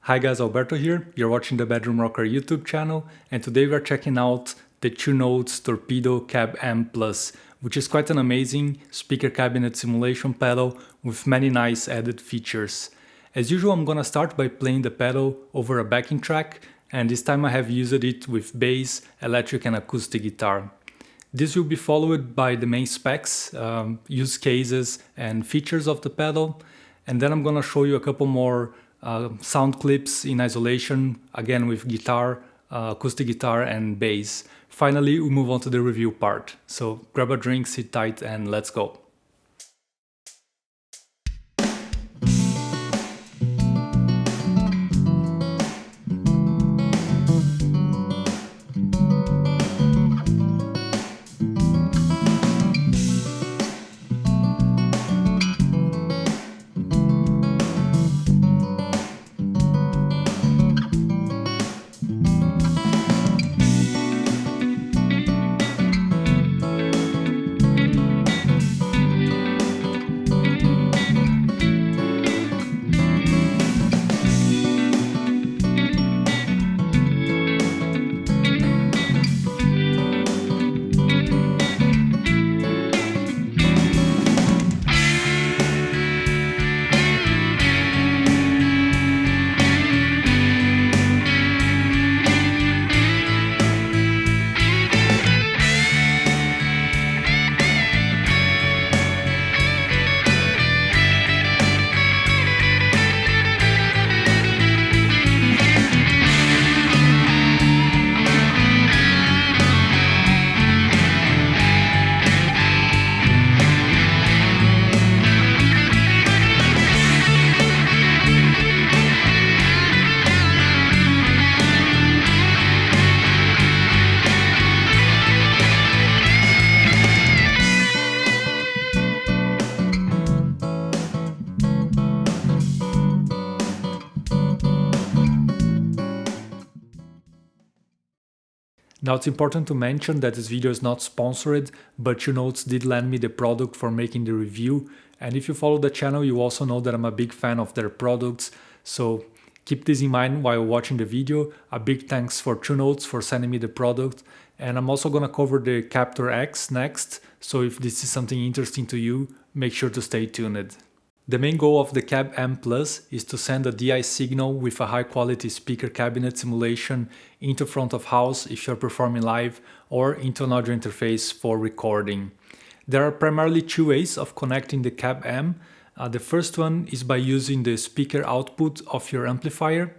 Hi guys, Alberto here. You're watching the Bedroom Rocker YouTube channel, and today we're checking out the Thougts Torpedo c.a.b Plus, which is quite an amazing speaker cabinet simulation pedal with many nice added features. As usual, I'm gonna start by playing the pedal over a backing track, and this time I have used it with bass, electric and acoustic guitar. This will be followed by the main specs, use cases and features of the pedal, and then I'm gonna show you a couple more sound clips in isolation, again with guitar, acoustic guitar and bass. Finally, we move on to the review part. So grab a drink, sit tight and let's go. Now it's important to mention that this video is not sponsored, but Thougts did lend me the product for making the review, and if you follow the channel you also know that I'm a big fan of their products, so keep this in mind while watching the video. A big thanks for Thougts for sending me the product, and I'm also gonna cover the Captor X next, so if this is something interesting to you, make sure to stay tuned. The main goal of the c.a.b Plus is to send a DI signal with a high quality speaker cabinet simulation into front of house if you're performing live, or into an audio interface for recording. There are primarily two ways of connecting the c.a.b. The first one is by using the speaker output of your amplifier.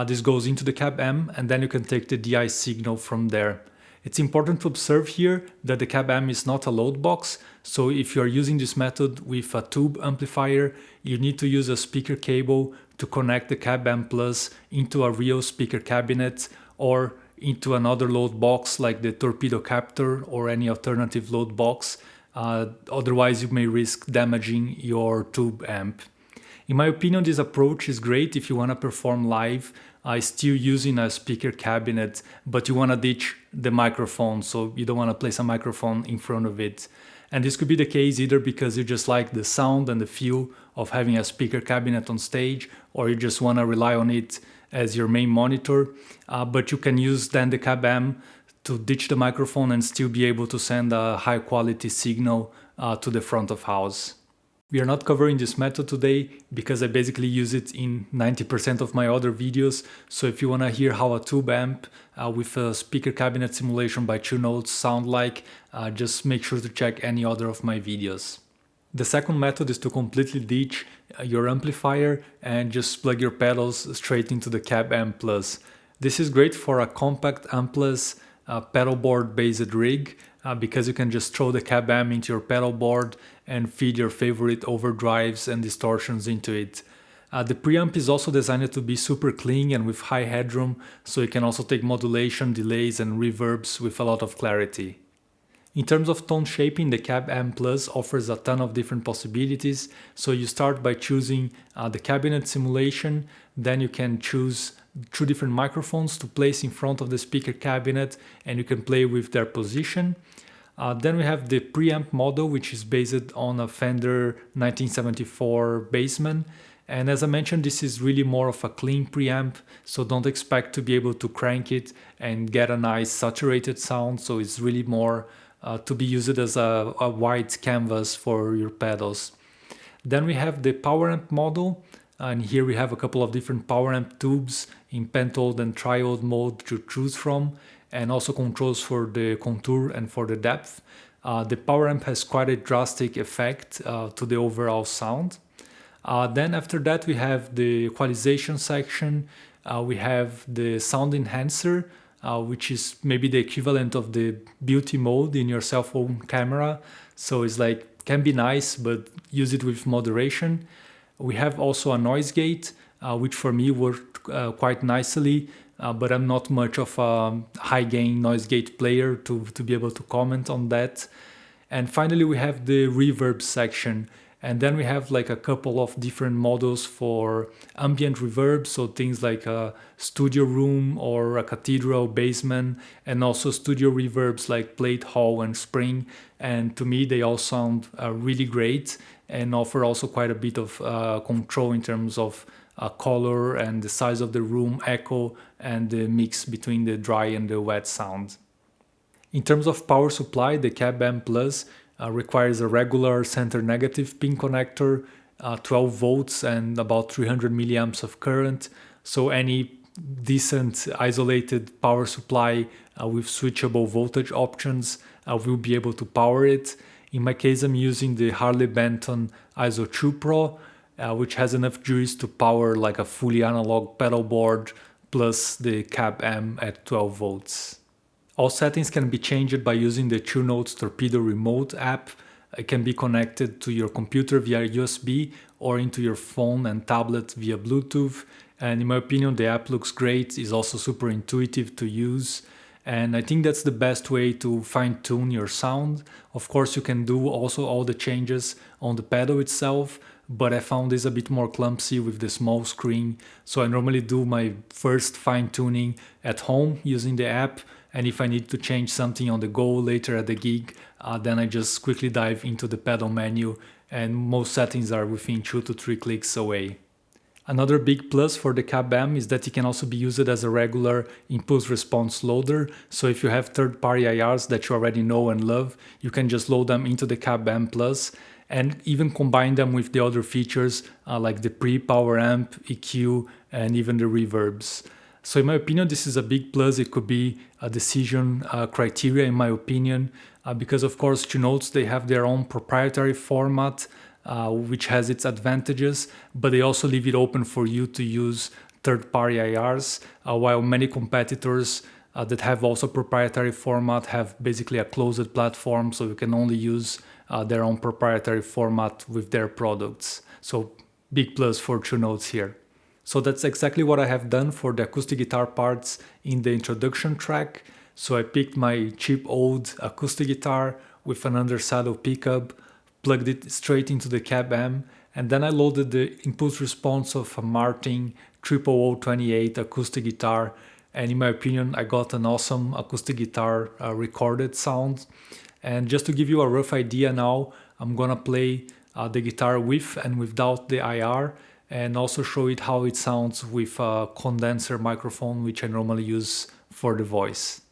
This goes into the c.a.b and then you can take the DI signal from there. It's important to observe here that the c.a.b is not a load box, so if you are using this method with a tube amplifier, you need to use a speaker cable to connect the c.a.b Plus into a real speaker cabinet or into another load box like the Torpedo Captor or any alternative load box. Otherwise you may risk damaging your tube amp. In my opinion, this approach is great if you want to perform live, still using a speaker cabinet, but you want to ditch the microphone, so you don't want to place a microphone in front of it. And this could be the case either because you just like the sound and the feel of having a speaker cabinet on stage, or you just want to rely on it as your main monitor, but you can use then the c.a.b to ditch the microphone and still be able to send a high quality signal to the front of house. We are not covering this method today because I basically use it in 90% of my other videos, so if you want to hear how a tube amp with a speaker cabinet simulation by Thougts sound like, just make sure to check any other of my videos. The second method is to completely ditch your amplifier and just plug your pedals straight into the c.a.b Plus. This is great for a compact ampless pedal board based rig, because you can just throw the c.a.b into your pedal board and feed your favorite overdrives and distortions into it. The preamp is also designed to be super clean and with high headroom, so you can also take modulation, delays and reverbs with a lot of clarity. In terms of tone shaping, the c.a.b Plus offers a ton of different possibilities, so you start by choosing the cabinet simulation, then you can choose 2 different microphones to place in front of the speaker cabinet and you can play with their position. Then we have the preamp model, which is based on a Fender 1974 Bassman, And as I mentioned, this is really more of a clean preamp, so don't expect to be able to crank it and get a nice saturated sound. So it's really more to be used as a white canvas for your pedals. Then we have the power amp model, and here we have a couple of different power amp tubes in pentode and triode mode to choose from, and also controls for the contour and for the depth. The power amp has quite a drastic effect to the overall sound. Then after that we have the equalization section. We have the sound enhancer, which is maybe the equivalent of the beauty mode in your cell phone camera. So it's like can be nice, but use it with moderation. We have also a noise gate, which for me worked quite nicely, but I'm not much of a high gain noise gate player to be able to comment on that. And finally, we have the reverb section. And then we have like a couple of different models for ambient reverb, so things like a studio room or a cathedral basement, and also studio reverbs like plate, hall, and spring. And to me, they all sound really great and offer also quite a bit of control in terms of color and the size of the room, echo, and the mix between the dry and the wet sound. In terms of power supply, the c.a.b Plus requires a regular center negative pin connector, 12 volts and about 300 milliamps of current. So any decent isolated power supply with switchable voltage options will be able to power it. In my case, I'm using the Harley Benton ISO 2 Pro, which has enough juice to power like a fully analog pedal board plus the c.a.b at 12 volts. All settings can be changed by using the TrueNotes Torpedo Remote app. It can be connected to your computer via USB or into your phone and tablet via Bluetooth. And in my opinion, the app looks great, is also super intuitive to use. And I think that's the best way to fine tune your sound. Of course, you can do also all the changes on the pedal itself, but I found this a bit more clumsy with the small screen. So I normally do my first fine tuning at home using the app. And if I need to change something on the go later at the gig, then I just quickly dive into the pedal menu, and most settings are within 2 to 3 clicks away. Another big plus for the c.a.b is that it can also be used as a regular impulse response loader. So if you have third-party IRs that you already know and love, you can just load them into the c.a.b Plus and even combine them with the other features like the pre-power amp, EQ, and even the reverbs. So in my opinion, this is a big plus. It could be a decision criteria in my opinion, because of course TrueNotes, they have their own proprietary format, which has its advantages, but they also leave it open for you to use third-party IRs, while many competitors that have also proprietary format have basically a closed platform, so you can only use their own proprietary format with their products. So big plus for TrueNotes here. So that's exactly what I have done for the acoustic guitar parts in the introduction track. So I picked my cheap old acoustic guitar with an undersaddle pickup, plugged it straight into the c.a.b, and then I loaded the impulse response of a Martin 00028 acoustic guitar. And in my opinion, I got an awesome acoustic guitar recorded sound. And just to give you a rough idea now, I'm gonna play the guitar with and without the IR, and also show it how it sounds with a condenser microphone, which I normally use for the voice.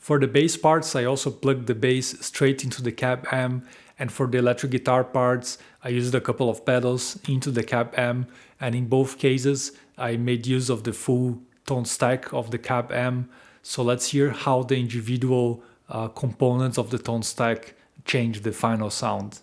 For the bass parts, I also plugged the bass straight into the cab amp, and for the electric guitar parts, I used a couple of pedals into the cab amp, and in both cases, I made use of the full tone stack of the cab amp. So let's hear how the individual components of the tone stack change the final sound.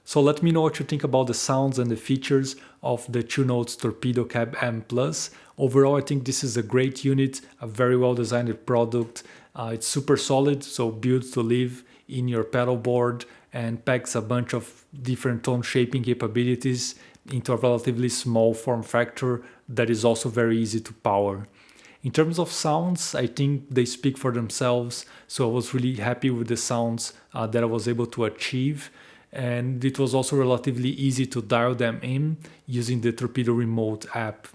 So let me know what you think about the sounds and the features of the Two Notes Torpedo Cab M Plus. Overall, I think this is a great unit, a very well designed product. It's super solid, so built to live in your pedal board, and packs a bunch of different tone shaping capabilities into a relatively small form factor that is also very easy to power. In terms of sounds, I think they speak for themselves, so I was really happy with the sounds that I was able to achieve, and it was also relatively easy to dial them in using the Torpedo Remote app.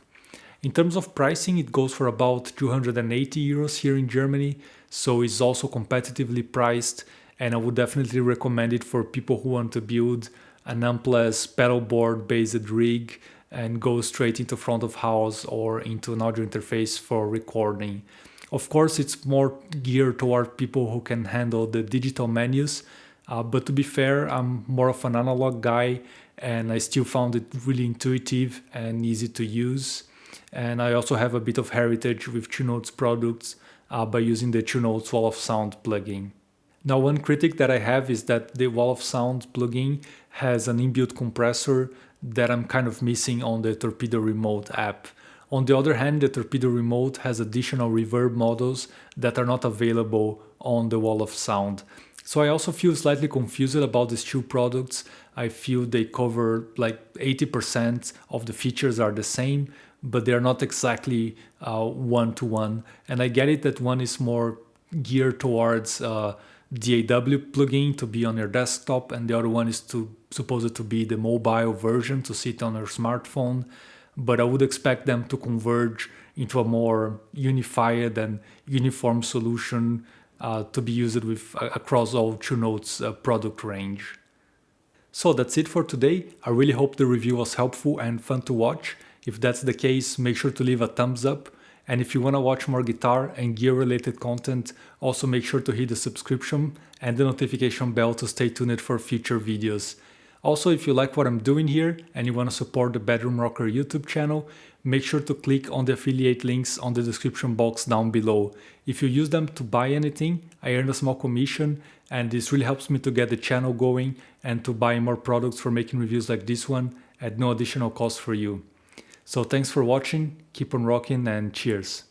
In terms of pricing, it goes for about 280 euros here in Germany, so it's also competitively priced, and I would definitely recommend it for people who want to build an ampless pedalboard based rig and go straight into front of house or into an audio interface for recording. Of course, it's more geared toward people who can handle the digital menus, but to be fair, I'm more of an analog guy, and I still found it really intuitive and easy to use. And I also have a bit of heritage with TrueNotes products by using the TrueNotes Wall of Sound plugin. Now, one critic that I have is that the Wall of Sound plugin has an inbuilt compressor that I'm kind of missing on the Torpedo Remote app. On the other hand, the Torpedo Remote has additional reverb models that are not available on the Wall of Sound. So I also feel slightly confused about these two products. I feel they cover like 80% of the features are the same, but they're not exactly one-to-one. And I get it that one is more geared towards DAW plugin to be on your desktop, and the other one is supposed to be the mobile version to sit on your smartphone. But I would expect them to converge into a more unified and uniform solution to be used with across all TrueNotes product range. So that's it for today. I really hope the review was helpful and fun to watch. If that's the case, make sure to leave a thumbs up. And if you want to watch more guitar and gear related content, also make sure to hit the subscription and the notification bell to stay tuned for future videos. Also, if you like what I'm doing here and you want to support the Bedroom Rocker YouTube channel, make sure to click on the affiliate links on the description box down below. If you use them to buy anything, I earn a small commission, and this really helps me to get the channel going and to buy more products for making reviews like this one at no additional cost for you. So thanks for watching, keep on rocking, and cheers.